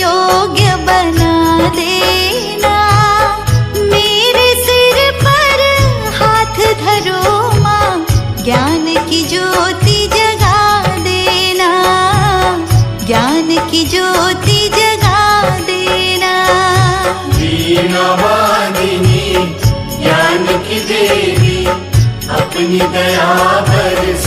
योग्य बना देना। मेरे सिर पर हाथ धरो माँ, ज्ञान की ज्योति जगा देना, ज्ञान की ज्योति जगा देना। वीणा वादिनी ज्ञान की देवी, अपनी दया बरसा